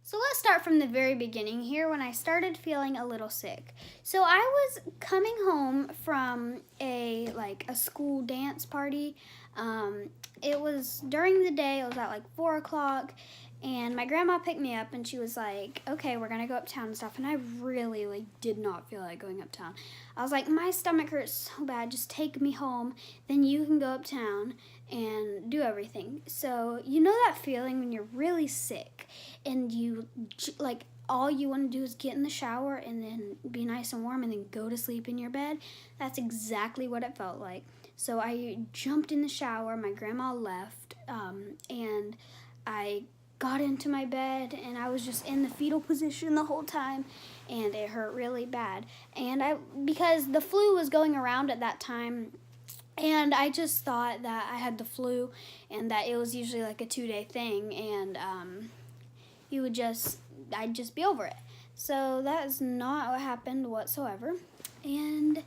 So let's start from the very beginning here when I started feeling a little sick. So I was coming home from a school dance party. It was during the day. It was at 4 o'clock, and my grandma picked me up, and she was like, "Okay, we're gonna go uptown and stuff." And I really did not feel like going uptown. I was like, "My stomach hurts so bad. Just take me home. Then you can go uptown and do everything." So you know that feeling when you're really sick and you all you want to do is get in the shower and then be nice and warm and then go to sleep in your bed. That's exactly what it felt like. So I jumped in the shower. My grandma left, and I got into my bed, and I was just in the fetal position the whole time, and it hurt really bad. And because the flu was going around at that time, and I just thought that I had the flu and that it was usually like a 2-day thing, and I'd just be over it. So that is not what happened whatsoever. And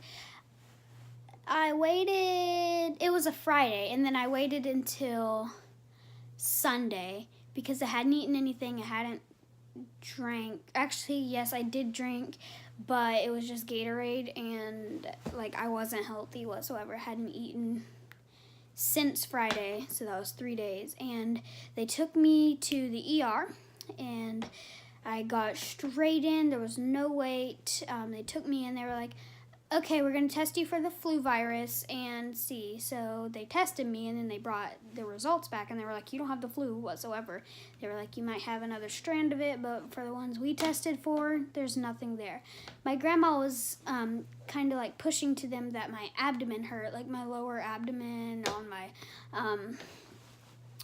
I waited, it was a Friday, and then I waited until Sunday because I hadn't eaten anything. I hadn't drank. Actually, yes, I did drink, but it was just Gatorade, and I wasn't healthy whatsoever. I hadn't eaten since Friday, so that was 3 days. And they took me to the ER, and I got straight in. There was no wait. They took me in. They were like, "Okay, we're going to test you for the flu virus and see." So they tested me, and then they brought the results back, and they were like, "You don't have the flu whatsoever." They were like, "You might have another strand of it, but for the ones we tested for, there's nothing there." My grandma was kind of pushing to them that my abdomen hurt, like my lower abdomen on my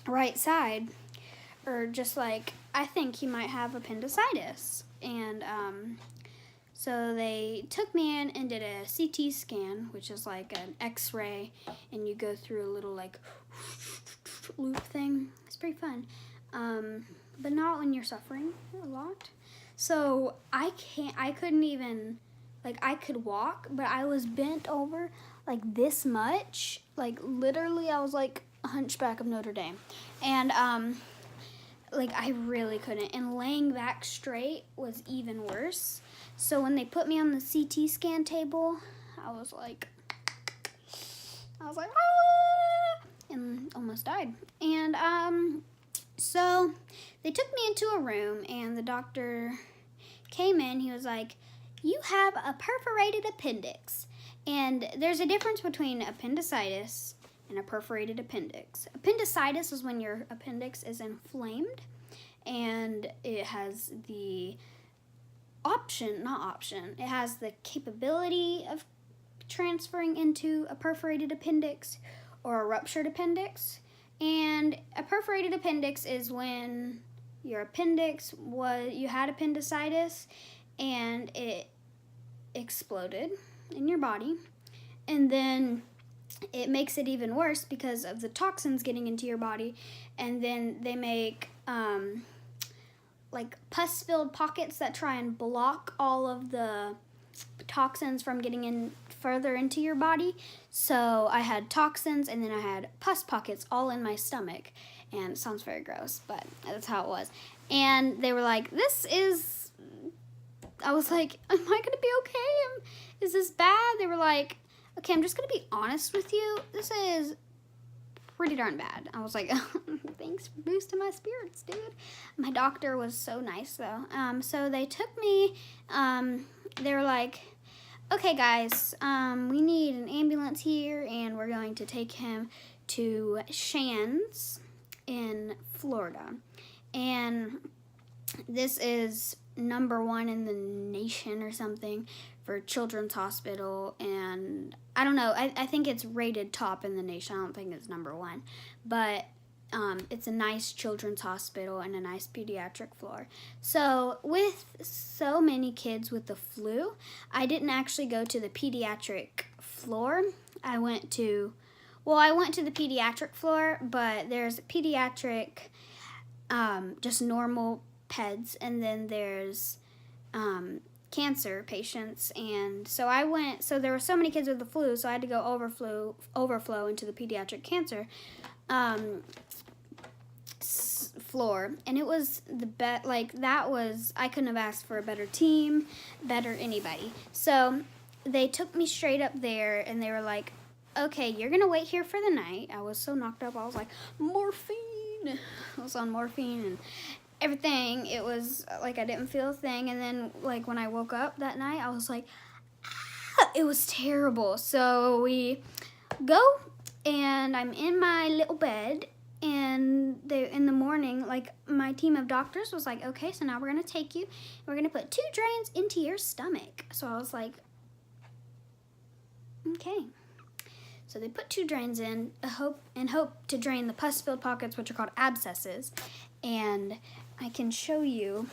right side, or just I think he might have appendicitis. And so they took me in and did a CT scan, which is like an X-ray, and you go through a little loop thing. It's pretty fun, but not when you're suffering a lot. So I couldn't even, I could walk, but I was bent over this much. Literally, I was like a hunchback of Notre Dame. And I really couldn't. And laying back straight was even worse. So when they put me on the CT scan table, I was like, ah, and almost died. And so they took me into a room, and the doctor came in. He was like, "You have a perforated appendix." And there's a difference between appendicitis and a perforated appendix. Appendicitis is when your appendix is inflamed, and it has the it has the capability of transferring into a perforated appendix or a ruptured appendix. And a perforated appendix is when your appendix you had appendicitis and it exploded in your body, and then it makes it even worse because of the toxins getting into your body, and then they make pus-filled pockets that try and block all of the toxins from getting in further into your body. So I had toxins, and then I had pus pockets all in my stomach, and it sounds very gross, but that's how it was. And they were like, I was like, "Am I gonna be okay? Is this bad?" They were like, "Okay, I'm just gonna be honest with you. This is pretty darn bad." I was like, "Thanks for boosting my spirits, dude." My doctor was so nice, though. So they took me. They were like, "Okay, guys, we need an ambulance here, and we're going to take him to Shands in Florida." And this is #1 in the nation or something for Children's Hospital, and I don't know, I think it's rated top in the nation. I don't think it's #1, but it's a nice children's hospital and a nice pediatric floor. So with so many kids with the flu, I didn't actually go to the pediatric floor. I went to the pediatric floor, but there's pediatric, just normal peds, and then there's cancer patients. And so there were so many kids with the flu, so I had to go overflow into the pediatric cancer floor, and it was the best. Like that was, I couldn't have asked for a better team, better anybody. So they took me straight up there, and they were like, okay, you're gonna wait here for the night. I was so knocked up, I was like, morphine. I was on morphine and everything. It was like I didn't feel a thing, and then like when I woke up that night, I was like, ah, it was terrible. So we go, and I'm in my little bed, and they in the morning, like my team of doctors was like, okay, so now we're gonna take you, and we're gonna put 2 drains into your stomach. So I was like, okay. So they put 2 drains in, hope to drain the pus-filled pockets, which are called abscesses. And I can show you,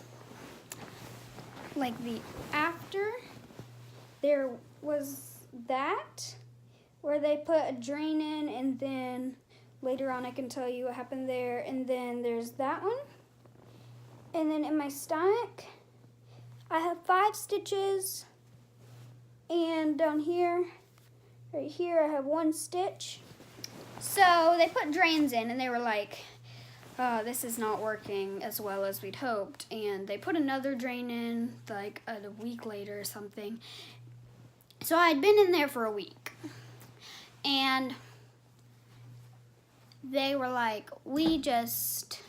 like the after, there was that, where they put a drain in, and then later on I can tell you what happened there. And then there's that one. And then in my stomach, I have 5 stitches. And down here, right here, I have 1 stitch. So they put drains in, and they were like, oh, this is not working as well as we'd hoped. And they put another drain in like a week later or something. So I'd been in there for a week. And they were like, we just,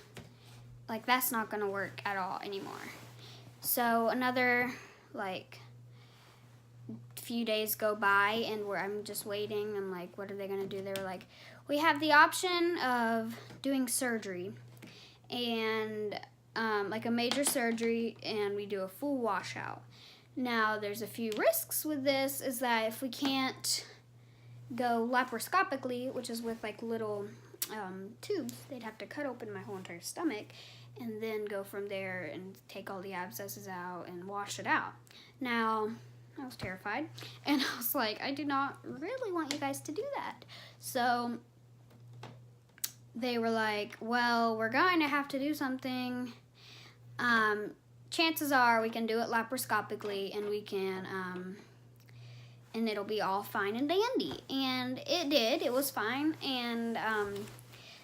like, that's not going to work at all anymore. So another, like, few days go by, and I'm just waiting. I'm like, what are they going to do? They were like, we have the option of doing surgery, and like a major surgery, and we do a full washout. Now, there's a few risks with this, is that if we can't go laparoscopically, which is with like little tubes, they'd have to cut open my whole entire stomach and then go from there and take all the abscesses out and wash it out. Now, I was terrified, and I was like, I do not really want you guys to do that. So they were like, well, we're going to have to do something. Chances are we can do it laparoscopically, and we can, and it'll be all fine and dandy. And it did. It was fine. And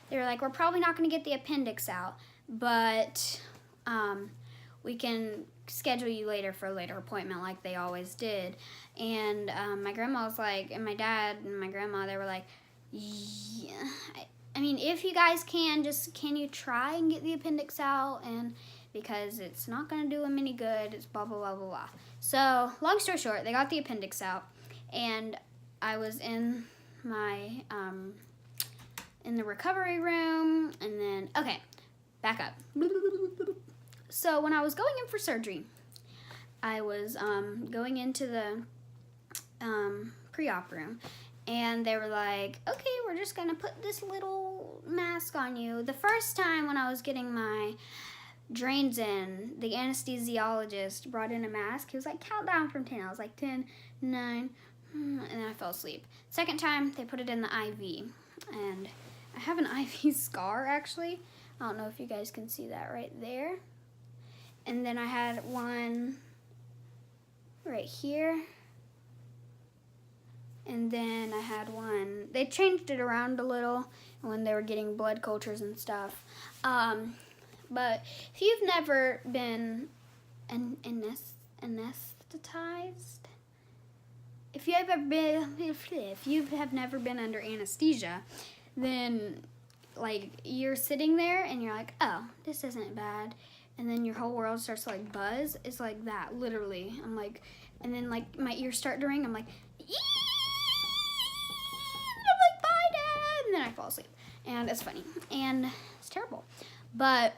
they were like, we're probably not going to get the appendix out, but we can schedule you later for a later appointment like they always did. And my grandma was like, and my dad and my grandma, they were like, yeah, I mean, if you guys can you try and get the appendix out? And because it's not going to do them any good, it's blah, blah, blah, blah, blah. So long story short, they got the appendix out, and I was in my, in the recovery room, and then, okay, back up. So when I was going in for surgery, I was going into the pre-op room, and they were like, okay, we're just going to put this little mask on you. The first time when I was getting my drains in, the anesthesiologist brought in a mask. He was like, count down from 10. I was like, 10, 9, and then I fell asleep. Second time, they put it in the IV, and I have an IV scar, actually. I don't know if you guys can see that right there. And then I had one right here. And then I had one, they changed it around a little when they were getting blood cultures and stuff. But if you've never been anesthetized, if you have never been under anesthesia, then like you're sitting there and you're like, oh, this isn't bad. And then your whole world starts to like buzz. It's like that, literally. I'm like, and then like my ears start to ring. I'm like, Eee! I'm like, bye, Dad. And then I fall asleep. And it's funny. And it's terrible. But,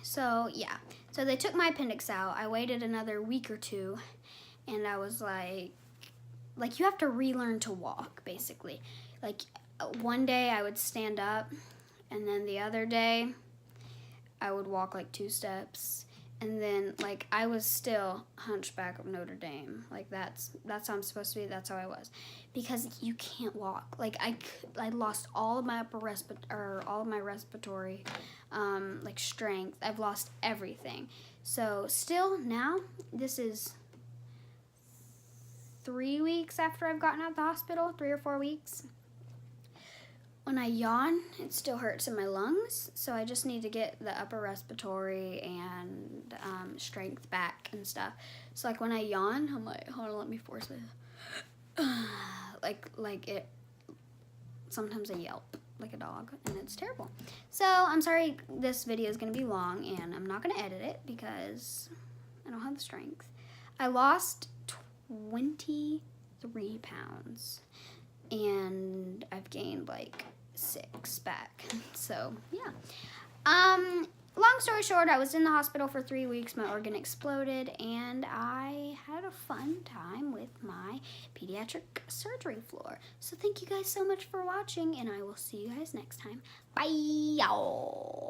so yeah. So they took my appendix out. I waited another week or 2. And I was like you have to relearn to walk, basically. Like, one day I would stand up. And then the other day, I would walk like 2 steps, and then like I was still Hunchback of Notre Dame. Like that's how I'm supposed to be. That's how I was, because you can't walk. Like I lost all of my all of my respiratory, like strength. I've lost everything. So still now, this is 3 weeks after I've gotten out of the hospital, 3 or 4 weeks. When I yawn, it still hurts in my lungs, so I just need to get the upper respiratory and strength back and stuff. So like when I yawn, I'm like, hold on, let me force it. like it. Sometimes I yelp like a dog, and it's terrible. So I'm sorry this video is gonna be long, and I'm not gonna edit it because I don't have the strength. I lost 23 pounds. And I've gained like 6 back. So yeah. Long story short, I was in the hospital for 3 weeks. My organ exploded, and I had a fun time with my pediatric surgery floor. So thank you guys so much for watching, and I will see you guys next time. Bye, y'all.